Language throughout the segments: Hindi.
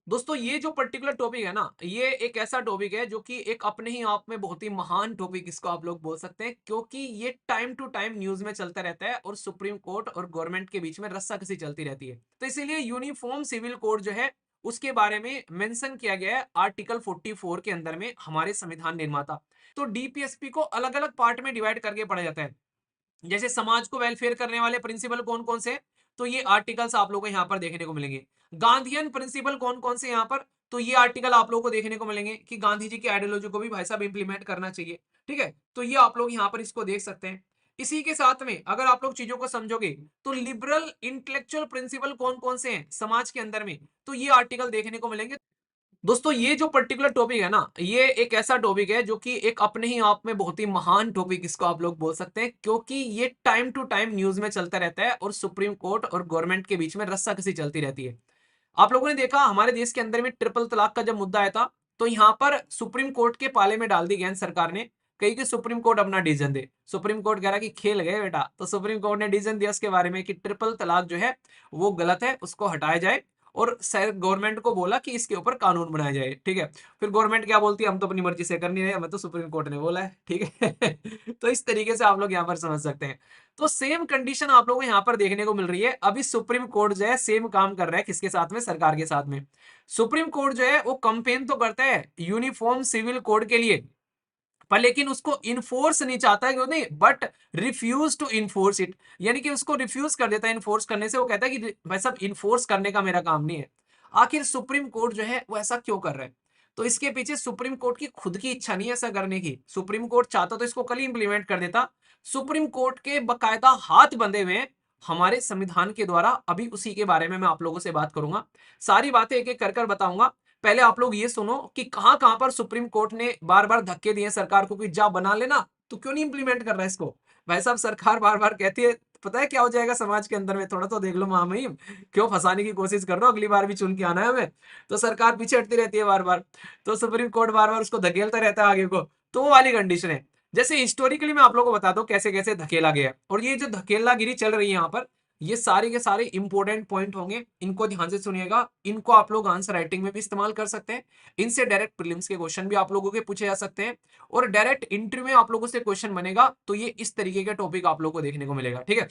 दोस्तों ये जो पर्टिकुलर टॉपिक है ना, ये एक ऐसा टॉपिक है जो कि एक अपने ही आप में बहुत ही महान टॉपिक इसको आप लोग बोल सकते हैं, क्योंकि ये टाइम टू टाइम न्यूज में चलता रहता है और सुप्रीम कोर्ट और गवर्नमेंट के बीच में रस्साकसी चलती रहती है। तो इसीलिए यूनिफॉर्म सिविल कोड जो है उसके बारे में मेंशन किया गया है आर्टिकल 44 के अंदर में हमारे संविधान निर्माता। तो डीपीएसपी को अलग अलग पार्ट में डिवाइड करके पढ़ा जाता है। जैसे समाज को वेलफेयर करने वाले प्रिंसिपल कौन कौन से हैं, तो ये आर्टिकल्स आप लोगों को यहाँ पर देखने को मिलेंगे। गांधीयन प्रिंसिपल कौन कौन से यहाँ पर, तो ये आर्टिकल आप लोगों को देखने को मिलेंगे कि गांधी जी की आइडियोलॉजी को भी भाई साहब इंप्लीमेंट करना चाहिए। ठीक है, तो ये आप लोग यहाँ पर इसको देख सकते हैं। इसी के साथ में अगर आप लोग चीजों को समझोगे तो लिबरल इंटेलेक्चुअल प्रिंसिपल कौन कौन से हैं समाज के अंदर में, तो ये आर्टिकल देखने को मिलेंगे। दोस्तों ये जो पर्टिकुलर टॉपिक है ना, ये एक ऐसा टॉपिक है जो कि एक अपने ही आप में बहुत ही महान टॉपिक इसको आप लोग बोल सकते हैं, क्योंकि ये टाइम टू टाइम न्यूज में चलता रहता है और सुप्रीम कोर्ट और गवर्नमेंट के बीच में रस्साकसी चलती रहती है। आप लोगों ने देखा हमारे देश के अंदर में ट्रिपल तलाक का जब मुद्दा आया था, तो यहाँ पर सुप्रीम कोर्ट के पाले में डाल दी गया सरकार ने, कही कि सुप्रीम कोर्ट अपना डिसीजन दे। सुप्रीम कोर्ट कह रहा कि खेल गए बेटा, तो सुप्रीम कोर्ट ने डिसीजन दिया उसके बारे में कि ट्रिपल तलाक जो है वो गलत है, उसको हटाया जाए। और गवर्नमेंट को बोला कि इसके ऊपर कानून बनाया जाए। ठीक है, फिर गवर्नमेंट क्या बोलती है, हम तो अपनी मर्जी से कर नहीं रहे, हमें तो सुप्रीम कोर्ट ने बोला है। ठीक है तो इस तरीके से आप लोग यहाँ पर समझ सकते हैं। तो सेम कंडीशन आप लोगों को यहाँ पर देखने को मिल रही है। अभी सुप्रीम कोर्ट जो है सेम काम कर रहा है किसके साथ में, सरकार के साथ में। सुप्रीम कोर्ट जो है वो कंपेन तो करता है यूनिफॉर्म सिविल कोड के लिए, पर लेकिन उसको इन्फोर्स नहीं चाहता है, क्यों नहीं, but refuse to enforce it. यानी कि उसको रिफ्यूज कर देता है इन्फोर्स करने से। वो कहता है कि भाई साहब इन्फोर्स करने का मेरा काम नहीं है। आखिर सुप्रीम कोर्ट जो है वो ऐसा क्यों कर रहा है, तो इसके पीछे सुप्रीम कोर्ट की खुद की इच्छा नहीं है ऐसा करने की। सुप्रीम कोर्ट चाहता तो इसको कल ही इंप्लीमेंट कर देता। सुप्रीम कोर्ट के बकायदा हाथ बंधे हुए हैं हमारे संविधान के द्वारा। अभी उसी के बारे में मैं आप लोगों से बात करूंगा, सारी बातें एक एक कर कर बताऊंगा। पहले आप लोग ये सुनो कि कहां कहां पर सुप्रीम कोर्ट ने बार बार धक्के दिए सरकार को कि जा बना लेना, तो क्यों नहीं इंप्लीमेंट कर रहा है इसको। भाई साहब सरकार बार बार कहती है, पता है क्या हो जाएगा समाज के अंदर में, थोड़ा तो देख लो महामहिम, क्यों फंसाने की कोशिश कर रहे हो, अगली बार भी चुन के आना है हमें। तो सरकार पीछे हटती रहती है बार बार, तो सुप्रीम कोर्ट बार बार उसको धकेलता रहता है आगे को। तो वो वाली कंडीशन है। जैसे हिस्टोरिकली मैं आप लोगों को बता दूं कैसे कैसे धकेला गया है। और ये जो धकेलागिरी चल रही है यहाँ पर, ये सारे के सारे इंपॉर्टेंट पॉइंट होंगे, इनको ध्यान से सुनिएगा। इनको आप लोग आंसर राइटिंग में भी इस्तेमाल कर सकते हैं। इनसे डायरेक्ट प्रीलिम्स के क्वेश्चन भी आप लोगों के पूछे जा सकते हैं, और डायरेक्ट इंटरव्यू में आप लोगों से क्वेश्चन बनेगा। तो ये इस तरीके का टॉपिक आप लोगों को देखने को मिलेगा। ठीक है,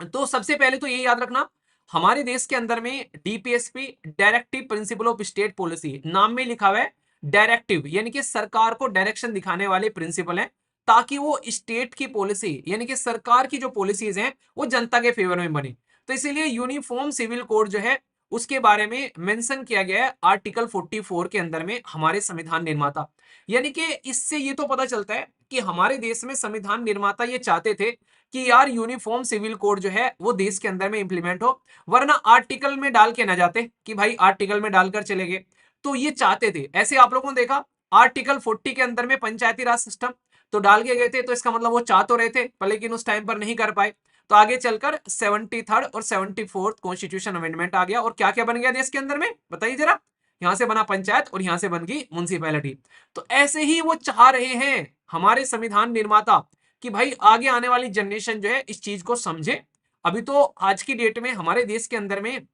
तो सबसे पहले तो ये याद रखना, हमारे देश के अंदर में DPSP directive principle of state policy नाम में लिखा हुआ है। डायरेक्टिव यानी कि सरकार को डायरेक्शन दिखाने वाले प्रिंसिपल हैं, ताकि वो स्टेट की पॉलिसी यानी कि सरकार की जो पॉलिसीज हैं वो जनता के फेवर में बने। तो इसीलिए यूनिफॉर्म सिविल कोड जो है उसके बारे में मेंशन किया गया है आर्टिकल 44 के अंदर में हमारे संविधान निर्माता। यानी कि इससे ये तो पता चलता है कि हमारे देश में संविधान निर्माता ये चाहते थे कि यार यूनिफॉर्म सिविल कोड जो है वो देश के अंदर में इंप्लीमेंट हो, वरना आर्टिकल में डाल के ना जाते कि भाई आर्टिकल में डालकर चले गए। तो ये चाहते थे। ऐसे आप लोगों ने देखा आर्टिकल 40 के अंदर में पंचायती राज सिस्टम तो डाल के गए थे, तो इसका मतलब वो चाह तो रहे थे पर लेकिन उस टाइम पर नहीं कर पाए। तो आगे चलकर 73rd और 74th कॉन्स्टिट्यूशन अमेंडमेंट आ गया, और क्या क्या बन गया देश के अंदर में बताइए जरा। यहां से बना पंचायत और यहां से बन गई म्युनिसिपैलिटी। तो ऐसे ही वो चाह रहे हैं हमारे संविधान निर्माता कि भाई आगे आने वाली जनरेशन जो है इस चीज को समझे। अभी तो आज की डेट में हमारे देश के अंदर में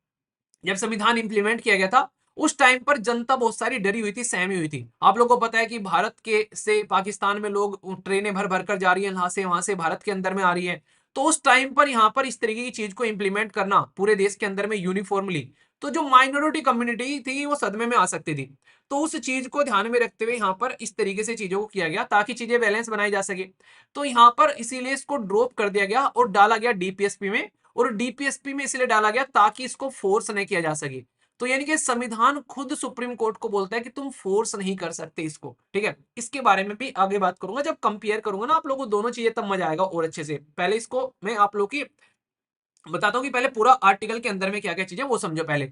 जब संविधान इंप्लीमेंट किया गया था, उस टाइम पर जनता बहुत सारी डरी हुई थी, सहमी हुई थी। आप लोगों को पता है कि भारत के से पाकिस्तान में लोग ट्रेनें भर भर कर जा रही है, यहाँ से वहां से भारत के अंदर में आ रही है। तो उस टाइम पर यहाँ पर इस तरीके की चीज को इंप्लीमेंट करना पूरे देश के अंदर में यूनिफॉर्मली, तो जो माइनॉरिटी कम्युनिटी थी वो सदमे में आ सकती थी। तो उस चीज को ध्यान में रखते हुए यहाँ पर इस तरीके से चीजों को किया गया ताकि चीजें बैलेंस बनाई जा सके। तो यहाँ पर इसीलिए इसको ड्रॉप कर दिया गया और डाला गया डीपीएसपी में। और डीपीएसपी में इसलिए डाला गया ताकि इसको फोर्स नहीं किया जा सके। तो यानी कि संविधान खुद सुप्रीम कोर्ट को बोलता है कि तुम फोर्स नहीं कर सकते इसको। ठीक है, इसके बारे में भी आगे बात करूंगा, जब कंपेयर करूंगा ना आप लोगों को दोनों चीजें, तब मजा आएगा और अच्छे से। पहले इसको मैं आप लोग की बताता हूँ कि पहले पूरा आर्टिकल के अंदर में क्या क्या चीजें वो समझो। पहले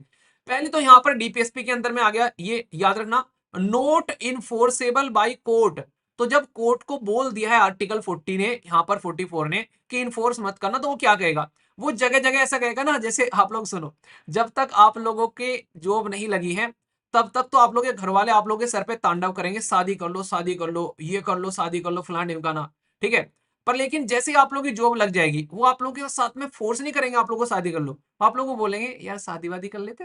पहले तो यहाँ पर डीपीएसपी के अंदर में आ गया, ये याद रखना, नोट इन्फोर्सेबल बाय कोर्ट। तो जब कोर्ट को बोल दिया है आर्टिकल 40 ने, यहाँ पर 44 ने, कि इन्फोर्स मत करना, तो वो क्या कहेगा, वो जगह जगह ऐसा कहेगा ना। जैसे आप लोग सुनो, जब तक आप लोगों के जॉब नहीं लगी है तब तक तो आप लोग के घर वाले आप लोगों के सर पे तांडव करेंगे, शादी कर लो, शादी कर लो, ये कर लो, शादी कर लो, फलाना ढिमकाना। ठीक है, पर लेकिन जैसे ही आप लोगों की जॉब लग जाएगी, वो आप लोगों के साथ में फोर्स नहीं करेंगे आप लोगों को शादी कर लो, आप लोगों को बोलेंगे यार शादी वादी कर लेते,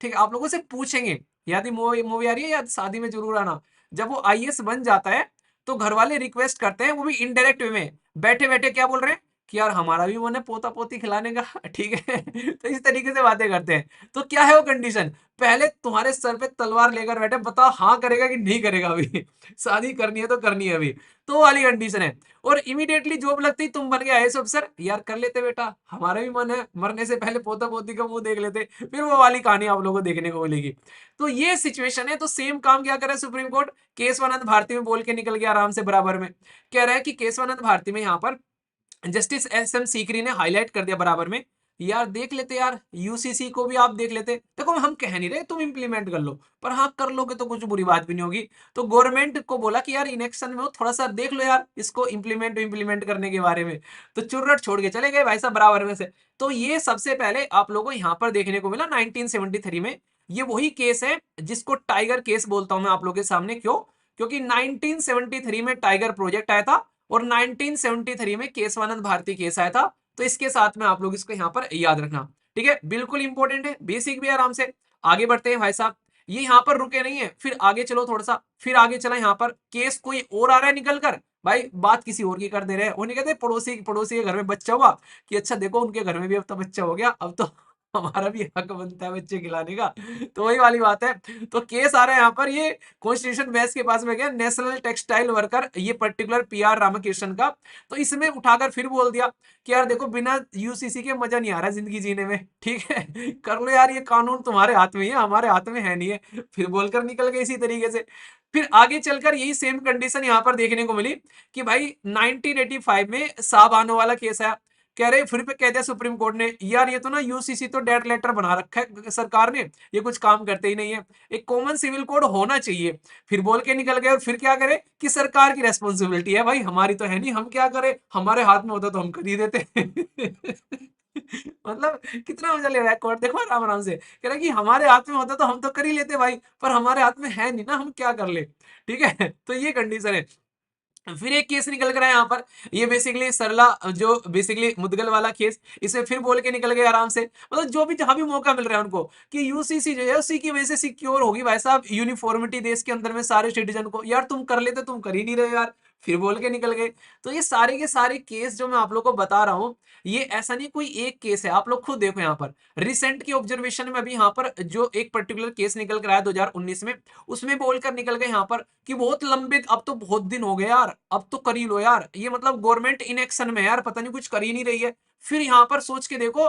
ठीक है, आप लोगों से पूछेंगे, याद मूवी मूवी आ रही है याद, शादी में जरूर आना। जब वो आईएएस बन जाता है तो घर वाले रिक्वेस्ट करते हैं, वो भी इनडायरेक्ट वे में, बैठे बैठे क्या बोल रहे हैं कि यार हमारा भी मन है पोता पोती खिलाने का। ठीक है। तो इस तरीके से बातें करते हैं। तो क्या है वो कंडीशन, पहले तुम्हारे सर पे तलवार लेकर बैठे, बताओ हाँ करेगा कि नहीं करेगा अभी। शादी करनी है तो करनी है अभी, तो वाली कंडीशन है। और इमीडिएटली जॉब लगती, तुम बन गए आईएएस अफसर, यार कर लेते बेटा, हमारा भी मन है, मरने से पहले पोता पोती का मुंह देख लेते, फिर वो वाली कहानी आप लोगों को देखने को मिलेगी। तो ये सिचुएशन है। तो सेम काम क्या करे सुप्रीम कोर्ट, केशवानंद भारती में बोल के निकल गया आराम से बराबर में। कह रहा है कि केशवानंद भारती में यहाँ पर जस्टिस एस एम सीकरी ने हाईलाइट कर दिया बराबर में, यार देख लेते यार, यूसीसी को भी आप देख लेते। देखो हम कह नहीं रहे तुम इंप्लीमेंट कर लो, पर हाँ कर लोगे तो कुछ बुरी बात भी नहीं होगी। तो गवर्नमेंट को बोला कि यार इलेक्शन में हो, थोड़ा सा देख लो यार इसको इंप्लीमेंट करने के बारे में। तो चुर्रट छोड़ के चले गए भाई साहब बराबर में से। तो ये सबसे पहले आप लोगों को यहाँ पर देखने को मिला 1973 में। ये वही केस है जिसको टाइगर केस बोलता हूं मैं आप लोगों के सामने। क्यों? क्योंकि 1973 में टाइगर प्रोजेक्ट आया था और 1973 में केशवानंद भारती केस आया था। तो इसके साथ में आप लोग इसको यहाँ पर याद रखना। ठीक है, बिल्कुल इंपॉर्टेंट है, बेसिक भी आराम से। आगे बढ़ते हैं भाई साहब, ये यहाँ पर रुके नहीं है, फिर आगे चलो थोड़ा सा, फिर आगे चला यहाँ पर केस कोई और आ रहा है निकल कर, भाई बात किसी और की कर दे रहे हैं। उन्हें कहते हैं पड़ोसी पड़ोसी के घर में बच्चा हुआ कि अच्छा देखो उनके घर में भी अब तो बच्चा हो गया, अब तो हमारा भी हक बनता है बच्चे खिलाने का। तो वही वाली बात है। तो केस आ रहा है यहाँ पर, ये कॉन्स्टिट्यूशन बेंच के पास में गया, नेशनल टेक्सटाइल वर्कर, ये पर्टिकुलर पीआर रामकृष्णन का। तो इसमें उठाकर फिर बोल दिया कि यार देखो बिना यूसीसी के मजा नहीं आ रहा जिंदगी जीने में, ठीक है, कर लो यार, ये कानून तुम्हारे हाथ में ही है, हमारे हाथ में है नहीं है। फिर बोलकर निकल गए इसी तरीके से। फिर आगे चलकर यही सेम कंडीशन यहाँ पर देखने को मिली कि भाई 1985 में साबानो वाला केस आया। कह रहे फिर पे कह दिया सुप्रीम कोर्ट ने, यार ये तो ना यूसीसी तो डेड लेटर बना रखा है सरकार ने, ये कुछ काम करते ही नहीं है, एक कॉमन सिविल कोड होना चाहिए। फिर बोल के निकल गए और फिर क्या करे कि सरकार की रेस्पॉन्सिबिलिटी है, भाई हमारी तो है नहीं, हम क्या करें, हमारे हाथ में होता तो हम कर ही देते। मतलब कितना मजा ले रहा है कोर्ट, देखो आराम आराम से कह रहा है कि हमारे हाथ में होता तो हम तो कर ही लेते भाई, पर हमारे हाथ में है नहीं ना, हम क्या कर ले। ठीक है, तो ये कंडीशन है। फिर एक केस निकल कर आया यहाँ पर, ये बेसिकली सरला, जो बेसिकली मुदगल वाला केस, इसे फिर बोल के निकल गए आराम से। मतलब जो भी जहां भी मौका मिल रहा है उनको कि यूसीसी जो है उसी की वजह से सिक्योर होगी भाई साहब, यूनिफॉर्मिटी देश के अंदर में सारे सिटीजन को, यार तुम कर लेते, तुम कर ही नहीं रहे यार, फिर बोल के निकल गए। तो ये सारे के सारे केस जो मैं आप लोग को बता रहा हूँ, ये ऐसा नहीं कोई एक केस है, आप लोग खुद देखो यहाँ पर रिसेंट की ऑब्जर्वेशन में अभी यहाँ पर जो एक पर्टिकुलर केस निकल कर आया 2019 में, उसमें बोलकर निकल गए यहाँ पर कि बहुत लंबे, अब तो बहुत दिन हो गए यार, अब तो कर ही लो यार, ये मतलब गवर्नमेंट इनएक्शन में यार, पता नहीं कुछ कर ही नहीं रही है। फिर यहाँ पर सोच के देखो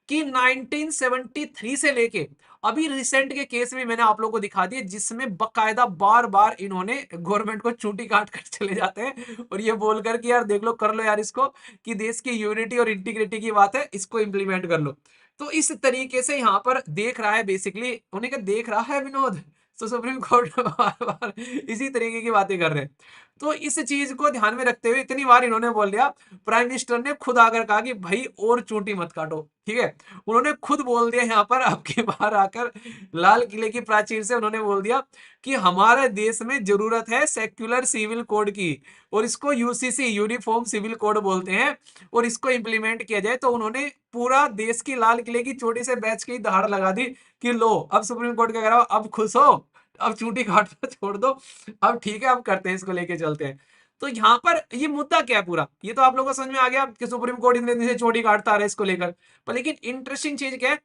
कि 1973 से लेके अभी रिसेंट के केस में मैंने आप लोगों को दिखा दिए, जिसमें बकायदा बार बार इन्होंने गवर्नमेंट को चूंटी काट कर चले जाते हैं और ये बोलकर कि यार देख लो कर लो यार इसको, कि देश की यूनिटी और इंटीग्रिटी की बात है, इसको इंप्लीमेंट कर लो। तो इस तरीके से यहाँ पर देख रहा है, बेसिकली उन्हें क्या देख रहा है विनोद, तो सुप्रीम कोर्ट बार बार इसी तरीके की बातें कर रहे हैं। तो इस चीज को ध्यान में रखते हुए इतनी बार इन्होंने बोल दिया, प्राइम मिनिस्टर ने खुद आकर कहा कि भाई और चूंटी मत काटो। ठीक है, उन्होंने खुद बोल दिया यहाँ पर आपके बाहर आकर, लाल किले की प्राचीर से उन्होंने बोल दिया कि हमारे देश में जरूरत है सेक्युलर सिविल कोड की, और इसको यूसीसी यूनिफॉर्म सिविल कोड बोलते हैं, और इसको इंप्लीमेंट किया जाए। तो उन्होंने पूरा देश की लाल किले की चोटी से बैच की दहाड़ लगा दी कि लो अब सुप्रीम कोर्ट क्या कह रहा हो, अब खुश हो, अब चूंटी काटना छोड़ दो, अब ठीक है अब करते हैं, इसको लेके चलते हैं। तो यहाँ पर ये मुद्दा क्या है पूरा, ये तो आप लोगों को समझ में आ गया कि सुप्रीम कोर्ट इतने दिन से चोटी काटता आ रहा है इसको लेकर। पर लेकिन इंटरेस्टिंग चीज क्या है,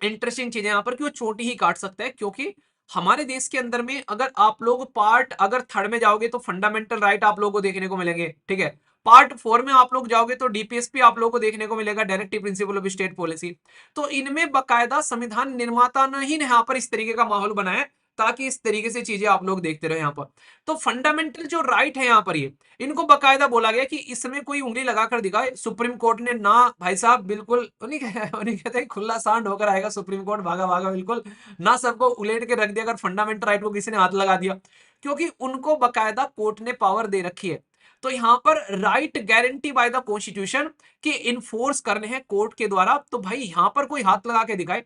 इंटरेस्टिंग चीज है यहाँ पर कि वो चोटी ही काट सकता है, क्योंकि हमारे देश के अंदर में अगर आप लोग पार्ट अगर थर्ड में जाओगे तो फंडामेंटल राइट आप लोगों को देखने को मिलेंगे। ठीक है, पार्ट फोर में आप लोग जाओगे तो डीपीएसपी आप लोगों को देखने को मिलेगा, directive principle of state policy. तो इनमें बकायदा संविधान निर्माता ने ही यहाँ पर इस तरीके का माहौल बनाया है ताकि इस तरीके से चीजें आप लोग देखते रहे यहाँ पर। तो फंडामेंटल जो राइट है यहाँ पर, ये इनको बकायदा बोला गया कि इसमें कोई उंगली लगाकर दिखाए, सुप्रीम कोर्ट ने ना भाई साहब, बिल्कुल उन्हीं कहते खुला सांड होकर आएगा सुप्रीम कोर्ट, भागा भागा बिल्कुल, ना सबको उलेट के रख दिया अगर फंडामेंटल राइट को किसी ने हाथ लगा दिया, क्योंकि उनको बकायदा कोर्ट ने पावर दे रखी है। तो यहां पर right guarantee by the constitution के इन्फोर्स करने हैं कोर्ट के द्वारा। तो भाई यहां पर कोई हाथ लगा के दिखाए,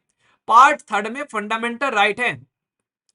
पार्ट थर्ड में फंडामेंटल राइट है,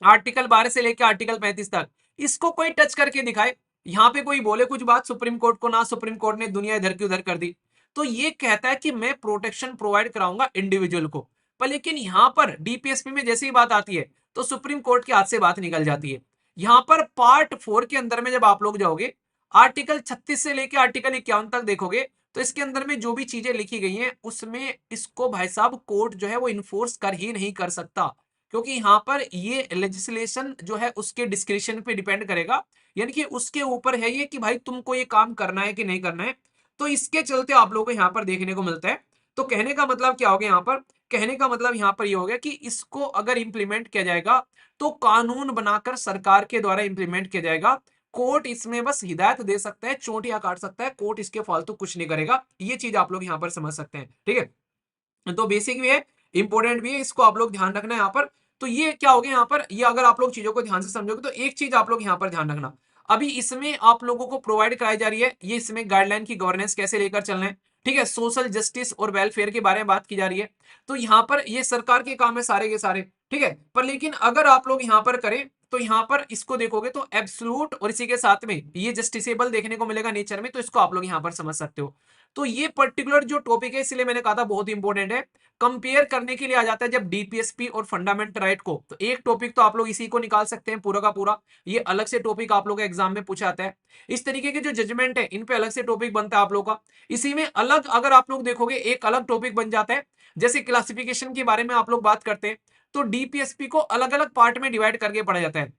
आर्टिकल 12 से लेकर आर्टिकल 35 तक, इसको कोई टच करके दिखाए, यहां पे कोई बोले कुछ बात सुप्रीम कोर्ट को, ना सुप्रीम कोर्ट ने दुनिया इधर की उधर कर दी। तो ये कहता है कि मैं प्रोटेक्शन प्रोवाइड कराऊंगा इंडिविजुअल को। पर लेकिन यहाँ पर डीपीएसपी में जैसे ही बात आती है तो सुप्रीम कोर्ट के हाथ से बात निकल जाती है। यहाँ पर पार्ट 4 के अंदर में जब आप लोग जाओगे, आर्टिकल 36 से लेकर आर्टिकल 51 तक देखोगे, तो इसके अंदर में जो भी चीजें लिखी गई हैं उसमें इसको भाई साहब कोर्ट जो है वो इन्फोर्स कर ही नहीं कर सकता, क्योंकि यहाँ पर ये लेजिस्लेशन जो है उसके डिस्क्रिप्शन पे डिपेंड करेगा, यानी कि उसके ऊपर है ये कि भाई तुमको ये काम करना है कि नहीं करना है। तो इसके चलते आप लोगों को यहाँ पर देखने को मिलता है। तो कहने का मतलब क्या हो गया यहाँ पर, कहने का मतलब यहाँ पर ये हो गया कि इसको अगर इंप्लीमेंट किया जाएगा तो कानून बनाकर सरकार के द्वारा इंप्लीमेंट किया जाएगा। कोर्ट इसमें बस हिदायत दे सकता है, चोटियां काट सकता है, कोर्ट इसके फालतू कुछ नहीं करेगा। ये चीज आप लोग यहाँ पर समझ सकते हैं, ठीक है। तो बेसिक भी है, इंपॉर्टेंट भी है, इसको आप लोग ध्यान रखना है यहाँ पर। तो ये क्या हो गया यहाँ पर, ये अगर आप लोग चीजों को ध्यान से समझोगे तो एक चीज आप लोग यहाँ पर ध्यान रखना, अभी इसमें आप लोगों को प्रोवाइड कराई जा रही है ये इसमें गाइडलाइन की गवर्नेंस कैसे लेकर चलना है, ठीक है। सोशल जस्टिस और वेलफेयर के बारे में बात की जा रही है। तो यहाँ पर ये सरकार के काम है सारे के सारे, ठीक है। पर लेकिन अगर आप लोग यहाँ पर करें तो यहाँ पर इसको देखोगे तो एब्सोल्यूट और इसी के साथ में ये जस्टिसेबल देखने को मिलेगा नेचर में, तो इसको आप लोग यहाँ पर समझ सकते हो। तो ये पर्टिकुलर जो टॉपिक है इसलिए मैंने कहा था बहुत इंपॉर्टेंट है। कंपेयर करने के लिए आ जाता है जब डीपीएसपी और फंडामेंटल राइट को, तो एक टॉपिक तो आप लोग इसी को निकाल सकते हैं पूरा का पूरा, ये अलग से टॉपिक आप लोग के एग्जाम में पूछा जाता है। इस तरीके के जो जजमेंट है इन पे अलग से टॉपिक बनता है आप लोग का। इसी में अलग अगर आप लोग देखोगे एक अलग टॉपिक बन जाता है, जैसे क्लासिफिकेशन के बारे में आप लोग बात करते हैं तो डीपीएसपी को अलग अलग पार्ट में डिवाइड करके पढ़ा जाता है।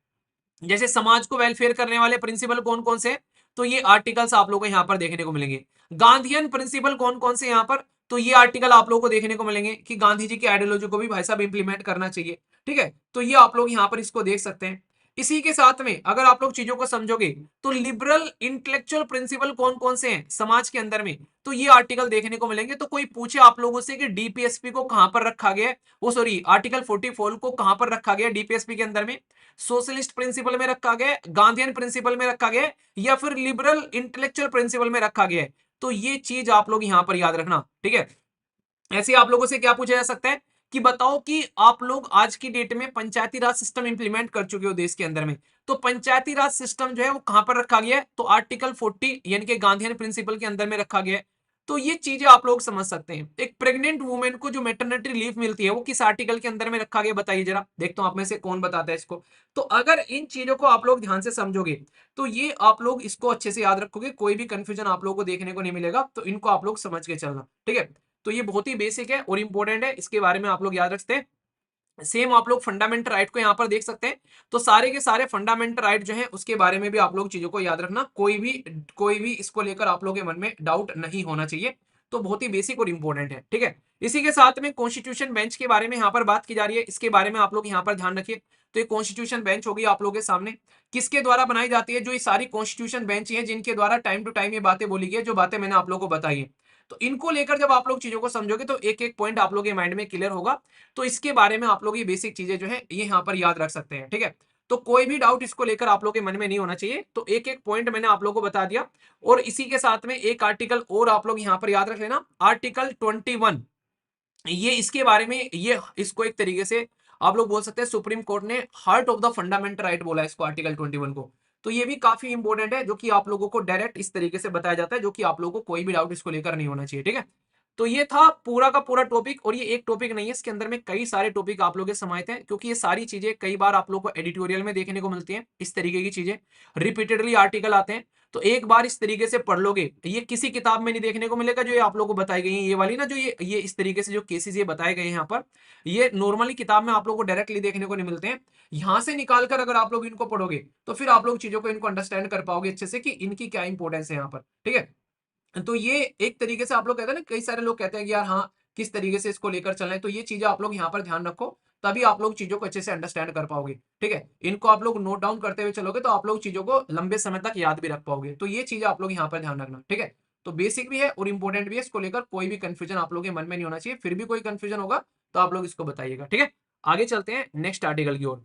जैसे समाज को वेलफेयर करने वाले प्रिंसिपल कौन कौन से, तो ये आर्टिकल्स आप लोगों को यहाँ पर देखने को मिलेंगे। गांधीयन प्रिंसिपल कौन कौन से यहाँ पर, तो ये आर्टिकल आप लोगों को देखने को मिलेंगे कि गांधी जी की आइडियोलॉजी को भी भाई साहब इंप्लीमेंट करना चाहिए, ठीक है। तो ये आप लोग यहाँ पर इसको देख सकते हैं। इसी के साथ में अगर आप लोग चीजों को समझोगे तो लिबरल इंटेलेक्चुअल प्रिंसिपल कौन कौन से हैं समाज के अंदर में, तो ये आर्टिकल देखने को मिलेंगे। तो कोई पूछे आप लोगों से कि डीपीएसपी को कहां पर रखा गया है, वो सॉरी आर्टिकल 44 को कहां पर रखा गया डीपीएसपी के अंदर में, सोशलिस्ट प्रिंसिपल में रखा गया, गांधीयन प्रिंसिपल में रखा गया, या फिर लिबरल इंटेलेक्चुअल प्रिंसिपल में रखा गया है, तो ये चीज आप लोग यहां पर याद रखना, ठीक है। ऐसे आप लोगों से क्या पूछा जा सकता है कि बताओ कि आप लोग आज की डेट में पंचायती राज सिस्टम इंप्लीमेंट कर चुके हो देश के अंदर में, तो पंचायती राज सिस्टम जो है वो कहां पर रखा गया है, तो आर्टिकल 40 यानी कि गांधीयन प्रिंसिपल के अंदर में रखा गया है। तो ये चीजें आप लोग समझ सकते हैं। एक प्रेग्नेंट वुमेन को जो मैटरनिटी लीव मिलती है वो किस आर्टिकल के अंदर में रखा गया, बताइए जरा, देखता हूं आप में से कौन बताता है इसको। तो अगर इन चीजों को आप लोग ध्यान से समझोगे तो ये आप लोग इसको अच्छे से याद रखोगे, कोई भी कंफ्यूजन आप लोगों को देखने को नहीं मिलेगा। तो इनको आप लोग समझ के चलना, ठीक है। तो ये बहुत ही बेसिक है और इंपॉर्टेंट है, इसके बारे में आप लोग याद रखते हैं। सेम आप लोग फंडामेंटल राइट को यहाँ पर देख सकते हैं। तो सारे के सारे फंडामेंटल राइट जो है उसके बारे में भी आप लोग चीजों को याद रखना, कोई भी इसको लेकर आप लोग के मन में डाउट नहीं होना चाहिए। तो बहुत ही बेसिक और इंपॉर्टेंट है, ठीक है। इसी के साथ में कॉन्स्टिट्यूशन बेंच के बारे में यहाँ पर बात की जा रही है, इसके बारे में आप लोग यहाँ पर ध्यान रखिए। तो ये कॉन्स्टिट्यूशन बेंच होगी आप लोगों के सामने, किसके द्वारा बनाई जाती है, जो ये सारी कॉन्स्टिट्यूशन बेंच है जिनके द्वारा टाइम टू टाइम ये बातें बोली गई, जो बातें मैंने आप लोगों को बताई है। तो इनको लेकर जब आप लोग चीजों को समझोगे तो एक एक पॉइंट आप लोग के माइंड में क्लियर होगा। तो इसके बारे में आप लोग ये बेसिक चीजें जो है ये यहाँ पर याद रख सकते हैं, ठीक है। तो कोई भी डाउट इसको लेकर आप लोग के मन में नहीं होना चाहिए। तो एक एक पॉइंट मैंने आप लोगों को बता दिया। और इसी के साथ में एक आर्टिकल और आप लोग यहाँ पर याद रख लेना, आर्टिकल 21, ये इसके बारे में, ये इसको एक तरीके से आप लोग बोल सकते हैं सुप्रीम कोर्ट ने heart of the fundamental right बोला है इसको, आर्टिकल 21 को। तो ये भी काफी इंपॉर्टेंट है, जो कि आप लोगों को डायरेक्ट इस तरीके से बताया जाता है, जो कि आप लोगों को कोई भी डाउट इसको लेकर नहीं होना चाहिए, ठीक है। तो ये था पूरा का पूरा टॉपिक, और ये एक टॉपिक नहीं है, इसके अंदर में कई सारे टॉपिक आप लोग के समाहित हैं, क्योंकि ये सारी चीजें कई बार आप लोग को एडिटोरियल में देखने को मिलती हैं। इस तरीके की चीजें रिपीटेडली आर्टिकल आते हैं, तो एक बार इस तरीके से पढ़ लोगे, ये किसी किताब में नहीं देखने को मिलेगा जो ये आप लोगों को बताई गई है, ये वाली ना, जो ये इस तरीके से जो केसेस ये बताए गए हैं यहाँ पर, ये नॉर्मली किताब में आप लोगों को डायरेक्टली देखने को नहीं मिलते हैं। यहाँ से निकाल कर अगर आप लोग इनको पढ़ोगे तो फिर आप लोग चीजों को इनको अंडरस्टैंड कर पाओगे अच्छे से कि इनकी क्या इंपॉर्टेंस है यहाँ पर, ठीक है। तो ये एक तरीके से आप लोग कहते हैं ना, कई सारे लोग कहते हैं कि यार हाँ किस तरीके से इसको लेकर चलना है, तो ये चीजें आप लोग यहाँ पर ध्यान रखो, तभी आप लोग चीजों को अच्छे से अंडरस्टैंड कर पाओगे, ठीक है। इनको आप लोग नोट डाउन करते हुए चलोगे तो आप लोग चीजों को लंबे समय तक याद भी रख पाओगे। तो ये चीजें आप लोग यहाँ पर ध्यान रखना, ठीक है। तो बेसिक भी है और इंपॉर्टेंट भी है, इसको लेकर कोई भी कंफ्यूजन आप लोग के मन में नहीं होना चाहिए। फिर भी कोई कंफ्यूजन होगा तो आप लोग इसको बताइएगा, ठीक है। आगे चलते हैं नेक्स्ट आर्टिकल की ओर।